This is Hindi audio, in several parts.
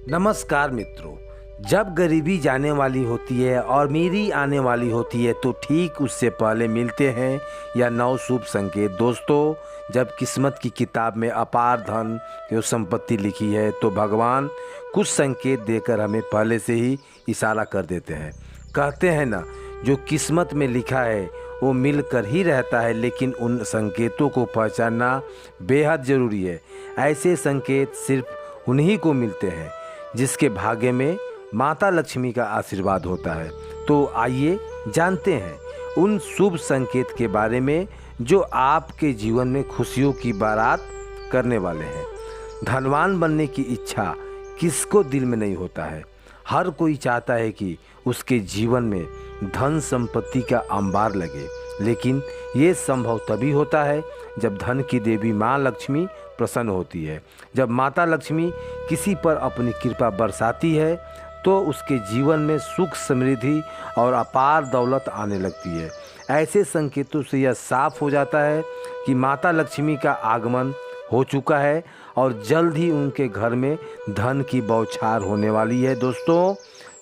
नमस्कार मित्रों। जब गरीबी जाने वाली होती है और मेरी आने वाली होती है तो ठीक उससे पहले मिलते हैं या नौ शुभ संकेत। दोस्तों, जब किस्मत की किताब में अपार धन एवं संपत्ति लिखी है तो भगवान कुछ संकेत देकर हमें पहले से ही इशारा कर देते हैं। कहते हैं ना, जो किस्मत में लिखा है वो मिल कर ही रहता है, लेकिन उन संकेतों को पहचानना बेहद ज़रूरी है। ऐसे संकेत सिर्फ उन्हीं को मिलते हैं जिसके भाग्य में माता लक्ष्मी का आशीर्वाद होता है। तो आइए जानते हैं उन शुभ संकेत के बारे में जो आपके जीवन में खुशियों की बारात करने वाले हैं। धनवान बनने की इच्छा किसको दिल में नहीं होता है। हर कोई चाहता है कि उसके जीवन में धन संपत्ति का अंबार लगे, लेकिन ये संभव तभी होता है जब धन की देवी माँ लक्ष्मी प्रसन्न होती है। जब माता लक्ष्मी किसी पर अपनी कृपा बरसाती है तो उसके जीवन में सुख, समृद्धि और अपार दौलत आने लगती है। ऐसे संकेतों से यह साफ हो जाता है कि माता लक्ष्मी का आगमन हो चुका है और जल्द ही उनके घर में धन की बौछार होने वाली है। दोस्तों,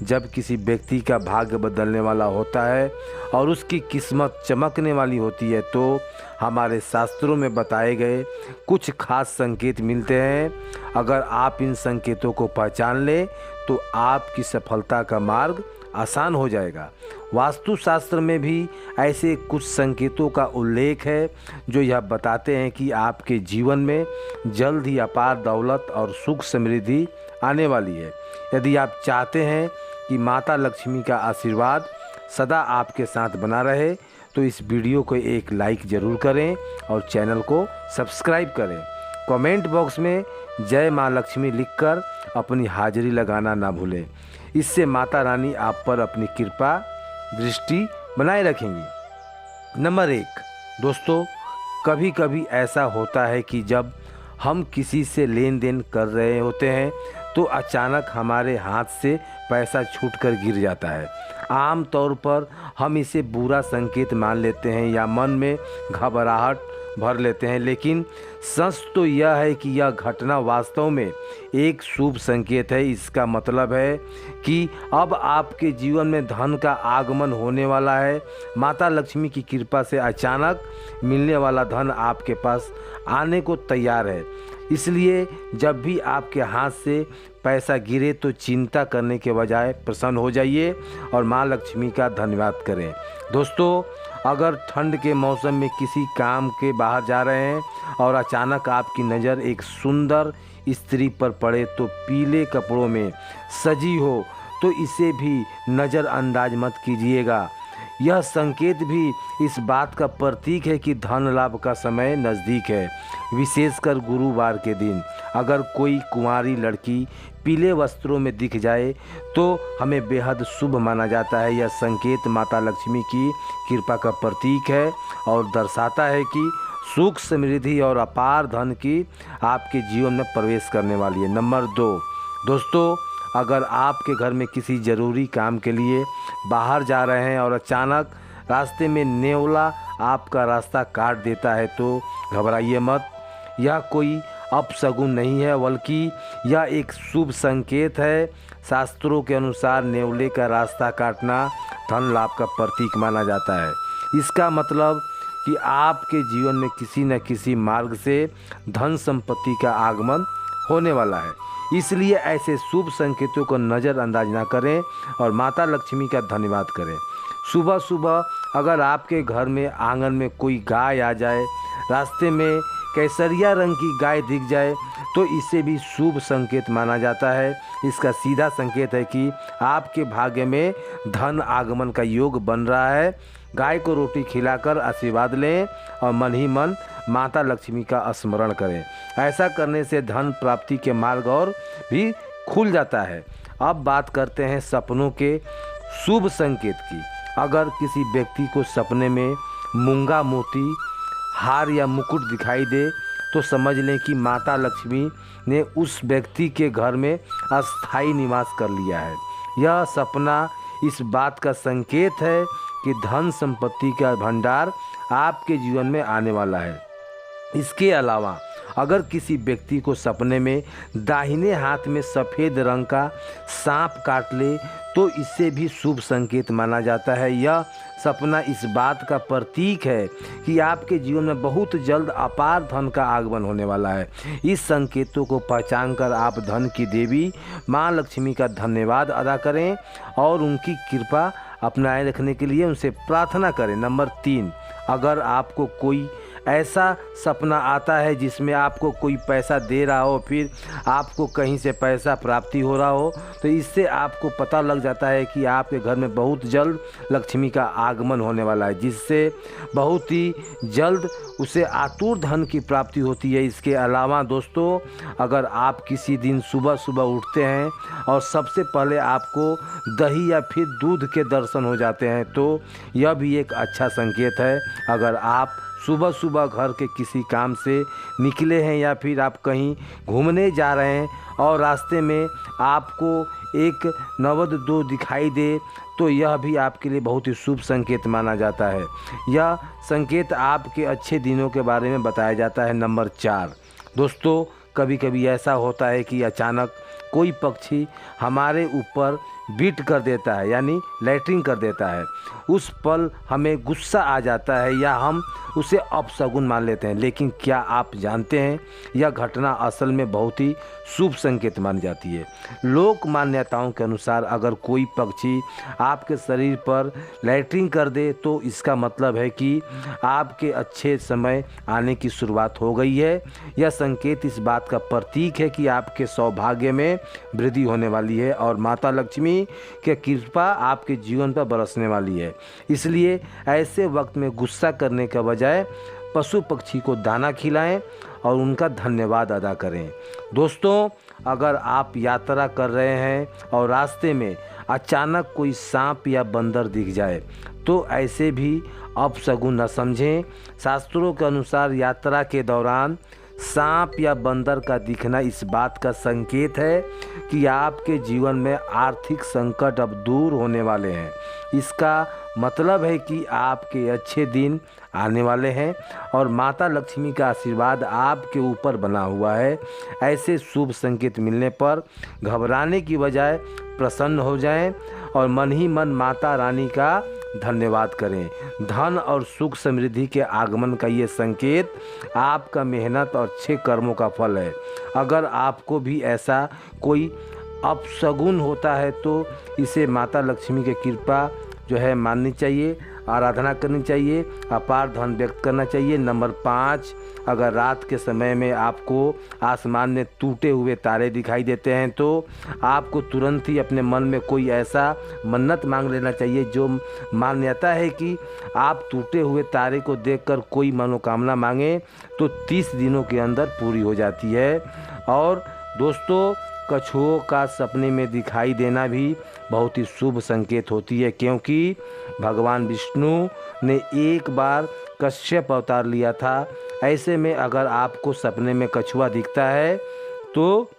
जब किसी व्यक्ति का भाग्य बदलने वाला होता है और उसकी किस्मत चमकने वाली होती है तो हमारे शास्त्रों में बताए गए कुछ खास संकेत मिलते हैं। अगर आप इन संकेतों को पहचान लें तो आपकी सफलता का मार्ग आसान हो जाएगा। वास्तुशास्त्र में भी ऐसे कुछ संकेतों का उल्लेख है जो यह बताते हैं कि आपके जीवन में जल्द ही अपार दौलत और सुख समृद्धि आने वाली है। यदि आप चाहते हैं कि माता लक्ष्मी का आशीर्वाद सदा आपके साथ बना रहे तो इस वीडियो को एक लाइक ज़रूर करें और चैनल को सब्सक्राइब करें। कमेंट बॉक्स में जय माँ लक्ष्मी लिखकर अपनी हाजिरी लगाना ना भूलें। इससे माता रानी आप पर अपनी कृपा दृष्टि बनाए रखेंगी। नंबर 1, दोस्तों, कभी कभी ऐसा होता है कि जब हम किसी से लेन देन कर रहे होते हैं तो अचानक हमारे हाथ से पैसा छूटकर गिर जाता है। आम तौर पर हम इसे बुरा संकेत मान लेते हैं या मन में घबराहट भर लेते हैं, लेकिन सच तो यह है कि यह घटना वास्तव में एक शुभ संकेत है। इसका मतलब है कि अब आपके जीवन में धन का आगमन होने वाला है। माता लक्ष्मी की कृपा से अचानक मिलने वाला धन आपके पास आने को तैयार है। इसलिए जब भी आपके हाथ से पैसा गिरे तो चिंता करने के बजाय प्रसन्न हो जाइए और माँ लक्ष्मी का धन्यवाद करें। दोस्तों, अगर ठंड के मौसम में किसी काम के बाहर जा रहे हैं और अचानक आपकी नज़र एक सुंदर स्त्री पर पड़े तो पीले कपड़ों में सजी हो तो इसे भी नज़रअंदाज मत कीजिएगा। यह संकेत भी इस बात का प्रतीक है कि धन लाभ का समय नज़दीक है, विशेषकर गुरुवार के दिन। अगर कोई कुंवारी लड़की पीले वस्त्रों में दिख जाए तो हमें बेहद शुभ माना जाता है। यह संकेत माता लक्ष्मी की कृपा का प्रतीक है और दर्शाता है कि सुख, समृद्धि और अपार धन की आपके जीवन में प्रवेश करने वाली है। नंबर 2, दोस्तों, अगर आपके घर में किसी ज़रूरी काम के लिए बाहर जा रहे हैं और अचानक रास्ते में नेवला आपका रास्ता काट देता है तो घबराइए मत। यह कोई अपशगुन नहीं है, बल्कि यह एक शुभ संकेत है। शास्त्रों के अनुसार नेवले का रास्ता काटना धन लाभ का प्रतीक माना जाता है। इसका मतलब कि आपके जीवन में किसी न किसी मार्ग से धन संपत्ति का आगमन होने वाला है। इसलिए ऐसे शुभ संकेतों को नज़रअंदाज ना करें और माता लक्ष्मी का धन्यवाद करें। सुबह सुबह अगर आपके घर में आंगन में कोई गाय आ जाए, रास्ते में केसरिया रंग की गाय दिख जाए तो इसे भी शुभ संकेत माना जाता है। इसका सीधा संकेत है कि आपके भाग्य में धन आगमन का योग बन रहा है। गाय को रोटी खिलाकर आशीर्वाद लें और मन ही मन माता लक्ष्मी का स्मरण करें। ऐसा करने से धन प्राप्ति के मार्ग और भी खुल जाता है। अब बात करते हैं सपनों के शुभ संकेत की। अगर किसी व्यक्ति को सपने में मूंगा मोती, हार या मुकुट दिखाई दे तो समझ लें कि माता लक्ष्मी ने उस व्यक्ति के घर में अस्थायी निवास कर लिया है। यह सपना इस बात का संकेत है कि धन संपत्ति का भंडार आपके जीवन में आने वाला है। इसके अलावा अगर किसी व्यक्ति को सपने में दाहिने हाथ में सफ़ेद रंग का सांप काट ले तो इससे भी शुभ संकेत माना जाता है। यह सपना इस बात का प्रतीक है कि आपके जीवन में बहुत जल्द अपार धन का आगमन होने वाला है। इस संकेतों को पहचान कर आप धन की देवी माँ लक्ष्मी का धन्यवाद अदा करें और उनकी कृपा अपनाए रखने के लिए उनसे प्रार्थना करें। नंबर 3, अगर आपको कोई ऐसा सपना आता है जिसमें आपको कोई पैसा दे रहा हो, फिर आपको कहीं से पैसा प्राप्ति हो रहा हो, तो इससे आपको पता लग जाता है कि आपके घर में बहुत जल्द लक्ष्मी का आगमन होने वाला है, जिससे बहुत ही जल्द उसे आतुर धन की प्राप्ति होती है। इसके अलावा दोस्तों, अगर आप किसी दिन सुबह सुबह उठते हैं और सबसे पहले आपको दही या फिर दूध के दर्शन हो जाते हैं तो यह भी एक अच्छा संकेत है। अगर आप सुबह सुबह घर के किसी काम से निकले हैं या फिर आप कहीं घूमने जा रहे हैं और रास्ते में आपको एक नवद-2 दिखाई दे तो यह भी आपके लिए बहुत ही शुभ संकेत माना जाता है। यह संकेत आपके अच्छे दिनों के बारे में बताया जाता है। नंबर 4, दोस्तों, कभी कभी ऐसा होता है कि अचानक कोई पक्षी हमारे ऊपर बीट कर देता है, यानी लैट्रिन कर देता है। उस पल हमें गुस्सा आ जाता है या हम उसे अपशगुन मान लेते हैं, लेकिन क्या आप जानते हैं यह घटना असल में बहुत ही शुभ संकेत मानी जाती है। लोक मान्यताओं के अनुसार अगर कोई पक्षी आपके शरीर पर लैट्रिन कर दे तो इसका मतलब है कि आपके अच्छे समय आने की शुरुआत हो गई है। यह संकेत इस बात का प्रतीक है कि आपके सौभाग्य में वृद्धि होने वाली है और माता लक्ष्मी की कृपा आपके जीवन पर बरसने वाली है। इसलिए ऐसे वक्त में गुस्सा करने के बजाय पशु पक्षी को दाना खिलाएं और उनका धन्यवाद अदा करें। दोस्तों, अगर आप यात्रा कर रहे हैं और रास्ते में अचानक कोई सांप या बंदर दिख जाए तो ऐसे भी अपशगुन न समझें। शास्त्रों के अनुसार यात्रा के दौरान सांप या बंदर का दिखना इस बात का संकेत है कि आपके जीवन में आर्थिक संकट अब दूर होने वाले हैं। इसका मतलब है कि आपके अच्छे दिन आने वाले हैं और माता लक्ष्मी का आशीर्वाद आपके ऊपर बना हुआ है। ऐसे शुभ संकेत मिलने पर घबराने की बजाय प्रसन्न हो जाएं और मन ही मन माता रानी का धन्यवाद करें। धन और सुख समृद्धि के आगमन का ये संकेत आपका मेहनत और अच्छे कर्मों का फल है। अगर आपको भी ऐसा कोई अपशगुन होता है तो इसे माता लक्ष्मी की कृपा जो है माननी चाहिए, आराधना करनी चाहिए, अपार धन व्यक्त करना चाहिए। नंबर 5, अगर रात के समय में आपको आसमान में टूटे हुए तारे दिखाई देते हैं तो आपको तुरंत ही अपने मन में कोई ऐसा मन्नत मांग लेना चाहिए जो मान्यता है कि आप टूटे हुए तारे को देखकर कोई मनोकामना मांगे तो 30 दिनों के अंदर पूरी हो जाती है। और दोस्तों, कछुओं का सपने में दिखाई देना भी बहुत ही शुभ संकेत होती है, क्योंकि भगवान विष्णु ने एक बार कश्यप अवतार लिया था। ऐसे में अगर आपको सपने में कछुआ दिखता है तो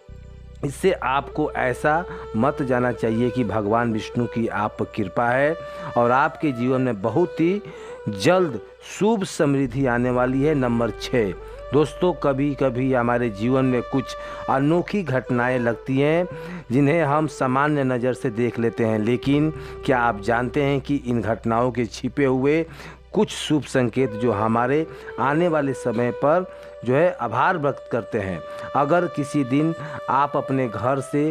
इससे आपको ऐसा मत जाना चाहिए कि भगवान विष्णु की आप पर कृपा है और आपके जीवन में बहुत ही जल्द शुभ समृद्धि आने वाली है। नंबर 6, दोस्तों, कभी कभी हमारे जीवन में कुछ अनोखी घटनाएं लगती हैं जिन्हें हम सामान्य नज़र से देख लेते हैं, लेकिन क्या आप जानते हैं कि इन घटनाओं के छिपे हुए कुछ शुभ संकेत जो हमारे आने वाले समय पर जो है आभार व्यक्त करते हैं। अगर किसी दिन आप अपने घर से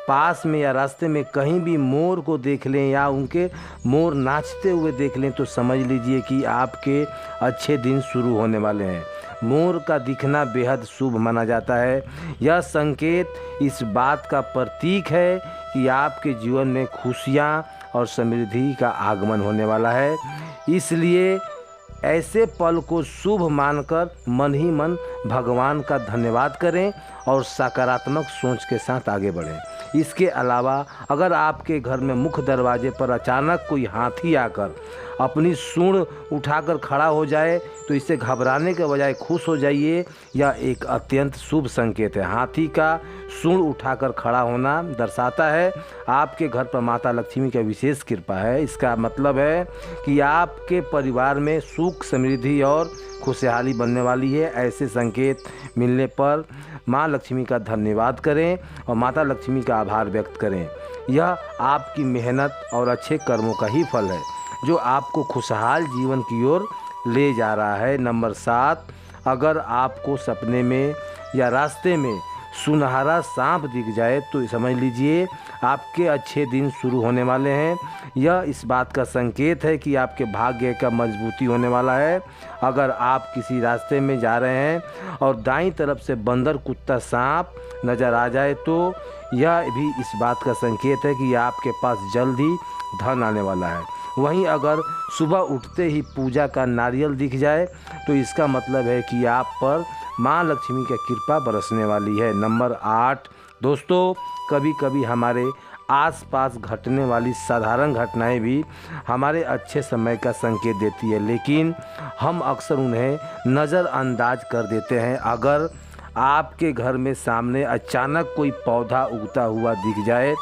पास में या रास्ते में कहीं भी मोर को देख लें या उनके मोर नाचते हुए देख लें तो समझ लीजिए कि आपके अच्छे दिन शुरू होने वाले हैं। मोर का दिखना बेहद शुभ माना जाता है। यह संकेत इस बात का प्रतीक है कि आपके जीवन में खुशियाँ और समृद्धि का आगमन होने वाला है। इसलिए ऐसे पल को शुभ मानकर मन ही मन भगवान का धन्यवाद करें और सकारात्मक सोच के साथ आगे बढ़ें। इसके अलावा अगर आपके घर में मुख्य दरवाजे पर अचानक कोई हाथी आकर अपनी सूंड उठाकर खड़ा हो जाए तो इससे घबराने के बजाय खुश हो जाइए। यह एक अत्यंत शुभ संकेत है। हाथी का सूंड उठाकर खड़ा होना दर्शाता है आपके घर पर माता लक्ष्मी का विशेष कृपा है। इसका मतलब है कि आपके परिवार में सुख, समृद्धि और खुशहाली बनने वाली है। ऐसे संकेत मिलने पर माँ लक्ष्मी का धन्यवाद करें और माता लक्ष्मी का आभार व्यक्त करें। यह आपकी मेहनत और अच्छे कर्मों का ही फल है जो आपको खुशहाल जीवन की ओर ले जा रहा है। नंबर 7, अगर आपको सपने में या रास्ते में सुनहरा सांप दिख जाए तो समझ लीजिए आपके अच्छे दिन शुरू होने वाले हैं। यह इस बात का संकेत है कि आपके भाग्य का मजबूती होने वाला है। अगर आप किसी रास्ते में जा रहे हैं और दाईं तरफ से बंदर, कुत्ता, सांप नज़र आ जाए तो यह भी इस बात का संकेत है कि आपके पास जल्द ही धन आने वाला है। वहीं अगर सुबह उठते ही पूजा का नारियल दिख जाए तो इसका मतलब है कि आप पर माँ लक्ष्मी की कृपा बरसने वाली है। नंबर 8, दोस्तों, कभी कभी हमारे आसपास घटने वाली साधारण घटनाएं भी हमारे अच्छे समय का संकेत देती है, लेकिन हम अक्सर उन्हें नज़रअंदाज कर देते हैं। अगर आपके घर में सामने अचानक कोई पौधा उगता हुआ दिख जाए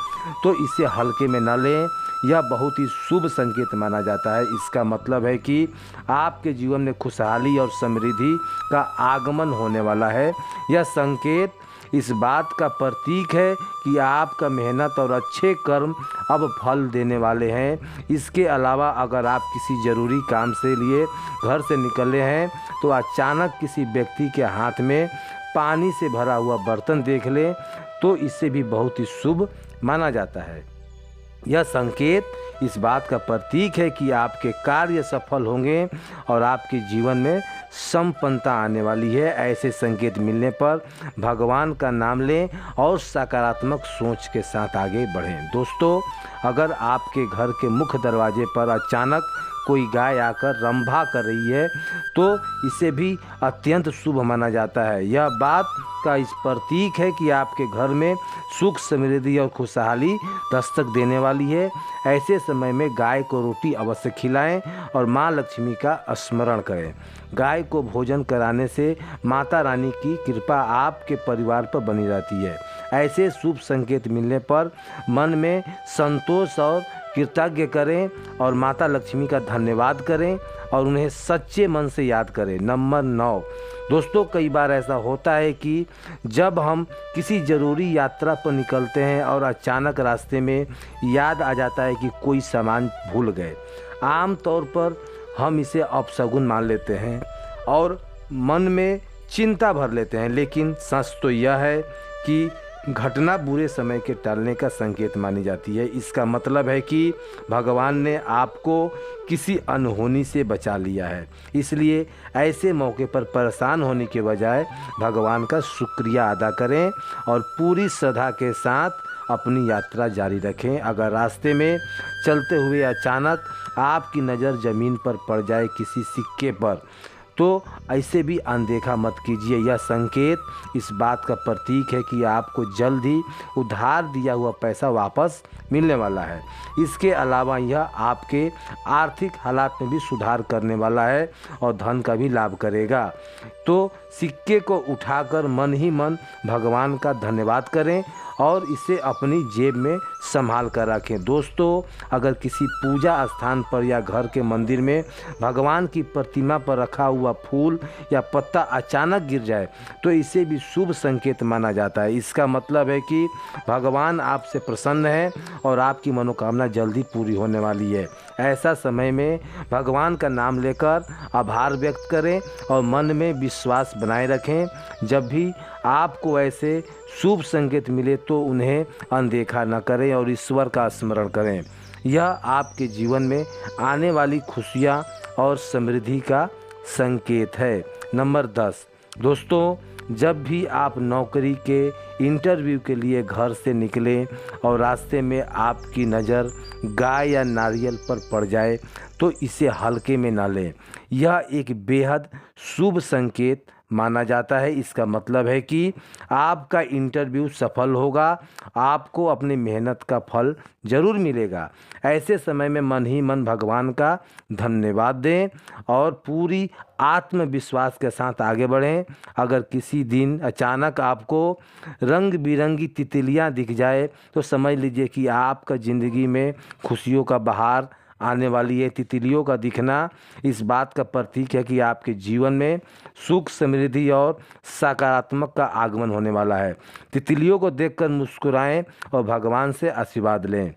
तो इसे हल्के में न लें। यह बहुत ही शुभ संकेत माना जाता है। इसका मतलब है कि आपके जीवन में खुशहाली और समृद्धि का आगमन होने वाला है। यह संकेत इस बात का प्रतीक है कि आपका मेहनत और अच्छे कर्म अब फल देने वाले हैं। इसके अलावा अगर आप किसी ज़रूरी काम से लिए घर से निकले हैं तो अचानक किसी व्यक्ति के हाथ में पानी से भरा हुआ बर्तन देख लें तो इससे भी बहुत ही शुभ माना जाता है। यह संकेत इस बात का प्रतीक है कि आपके कार्य सफल होंगे और आपके जीवन में संपन्नता आने वाली है। ऐसे संकेत मिलने पर भगवान का नाम लें और सकारात्मक सोच के साथ आगे बढ़ें। दोस्तों, अगर आपके घर के मुख्य दरवाजे पर अचानक कोई गाय आकर रंभा कर रही है तो इसे भी अत्यंत शुभ माना जाता है। यह बात का इस प्रतीक है कि आपके घर में सुख, समृद्धि और खुशहाली दस्तक देने वाली है। ऐसे समय में गाय को रोटी अवश्य खिलाएं और माँ लक्ष्मी का स्मरण करें। गाय को भोजन कराने से माता रानी की कृपा आपके परिवार पर बनी रहती है। ऐसे शुभ संकेत मिलने पर मन में संतोष और कृतज्ञ करें और माता लक्ष्मी का धन्यवाद करें और उन्हें सच्चे मन से याद करें। नंबर 9, दोस्तों, कई बार ऐसा होता है कि जब हम किसी ज़रूरी यात्रा पर निकलते हैं और अचानक रास्ते में याद आ जाता है कि कोई सामान भूल गए। आम तौर पर हम इसे अपशगुन मान लेते हैं और मन में चिंता भर लेते हैं, लेकिन सच तो यह है कि घटना बुरे समय के टलने का संकेत मानी जाती है। इसका मतलब है कि भगवान ने आपको किसी अनहोनी से बचा लिया है। इसलिए ऐसे मौके पर परेशान होने के बजाय भगवान का शुक्रिया अदा करें और पूरी श्रद्धा के साथ अपनी यात्रा जारी रखें। अगर रास्ते में चलते हुए अचानक आपकी नज़र ज़मीन पर पड़ जाए किसी सिक्के पर तो ऐसे भी अनदेखा मत कीजिए। यह संकेत इस बात का प्रतीक है कि आपको जल्द ही उधार दिया हुआ पैसा वापस मिलने वाला है। इसके अलावा यह आपके आर्थिक हालात में भी सुधार करने वाला है और धन का भी लाभ करेगा। तो सिक्के को उठाकर मन ही मन भगवान का धन्यवाद करें और इसे अपनी जेब में संभाल कर रखें। दोस्तों, अगर किसी पूजा स्थान पर या घर के मंदिर में भगवान की प्रतिमा पर रखा हुआ फूल या पत्ता अचानक गिर जाए तो इसे भी शुभ संकेत माना जाता है। इसका मतलब है कि भगवान आपसे प्रसन्न है और आपकी मनोकामना जल्दी पूरी होने वाली है। ऐसा समय में भगवान का नाम लेकर आभार व्यक्त करें और मन में विश्वास बनाए रखें। जब भी आपको ऐसे शुभ संकेत मिले तो उन्हें अनदेखा न करें और ईश्वर का स्मरण करें। यह आपके जीवन में आने वाली खुशियाँ और समृद्धि का संकेत है। नंबर 10, दोस्तों, जब भी आप नौकरी के इंटरव्यू के लिए घर से निकलें और रास्ते में आपकी नज़र गाय या नारियल पर पड़ जाए तो इसे हल्के में ना लें। यह एक बेहद शुभ संकेत माना जाता है। इसका मतलब है कि आपका इंटरव्यू सफल होगा, आपको अपनी मेहनत का फल जरूर मिलेगा। ऐसे समय में मन ही मन भगवान का धन्यवाद दें और पूरी आत्मविश्वास के साथ आगे बढ़ें। अगर किसी दिन अचानक आपको रंग बिरंगी तितलियां दिख जाए तो समझ लीजिए कि आपका ज़िंदगी में खुशियों का बहार आने वाली है। तितलियों का दिखना इस बात का प्रतीक है कि आपके जीवन में सुख, समृद्धि और सकारात्मक का आगमन होने वाला है। तितलियों को देखकर मुस्कुराएं और भगवान से आशीर्वाद लें।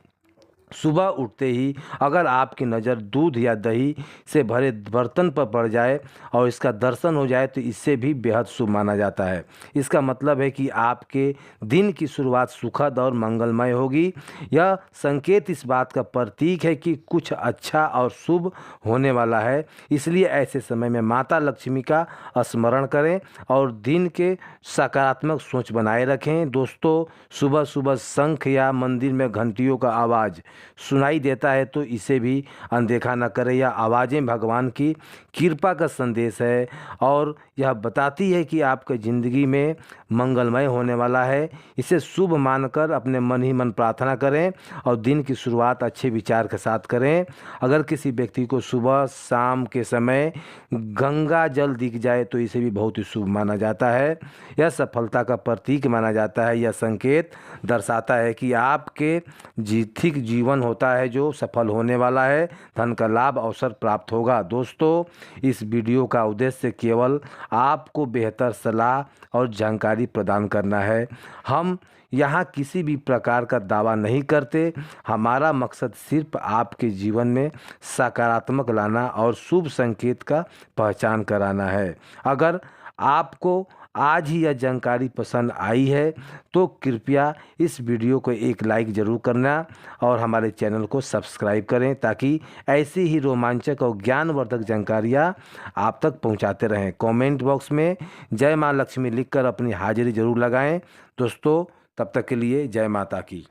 सुबह उठते ही अगर आपकी नज़र दूध या दही से भरे बर्तन पर पड़ जाए और इसका दर्शन हो जाए तो इससे भी बेहद शुभ माना जाता है। इसका मतलब है कि आपके दिन की शुरुआत सुखद और मंगलमय होगी। यह संकेत इस बात का प्रतीक है कि कुछ अच्छा और शुभ होने वाला है। इसलिए ऐसे समय में माता लक्ष्मी का स्मरण करें और दिन के सकारात्मक सोच बनाए रखें। दोस्तों, सुबह सुबह शंख या मंदिर में घंटियों का आवाज़ सुनाई देता है तो इसे भी अनदेखा न करें। यह आवाज़ें भगवान की कृपा का संदेश है और यह बताती है कि आपके ज़िंदगी में मंगलमय होने वाला है। इसे शुभ मानकर अपने मन ही मन प्रार्थना करें और दिन की शुरुआत अच्छे विचार के साथ करें। अगर किसी व्यक्ति को सुबह शाम के समय गंगा जल दिख जाए तो इसे भी बहुत ही शुभ माना जाता है। यह सफलता का प्रतीक माना जाता है। यह संकेत दर्शाता है कि आपके जीथिक जीवन होता है जो सफल होने वाला है। धन का लाभ अवसर प्राप्त होगा। दोस्तों, इस वीडियो का उद्देश्य केवल आपको बेहतर सलाह और जानकारी प्रदान करना है। हम यहाँ किसी भी प्रकार का दावा नहीं करते। हमारा मकसद सिर्फ आपके जीवन में सकारात्मक लाना और शुभ संकेत का पहचान कराना है। अगर आपको आज ही यह जानकारी पसंद आई है तो कृपया इस वीडियो को एक लाइक ज़रूर करना और हमारे चैनल को सब्सक्राइब करें ताकि ऐसी ही रोमांचक और ज्ञानवर्धक जानकारियाँ आप तक पहुंचाते रहें। कमेंट बॉक्स में जय माँ लक्ष्मी लिखकर अपनी हाजिरी ज़रूर लगाएं। दोस्तों, तब तक के लिए जय माता की।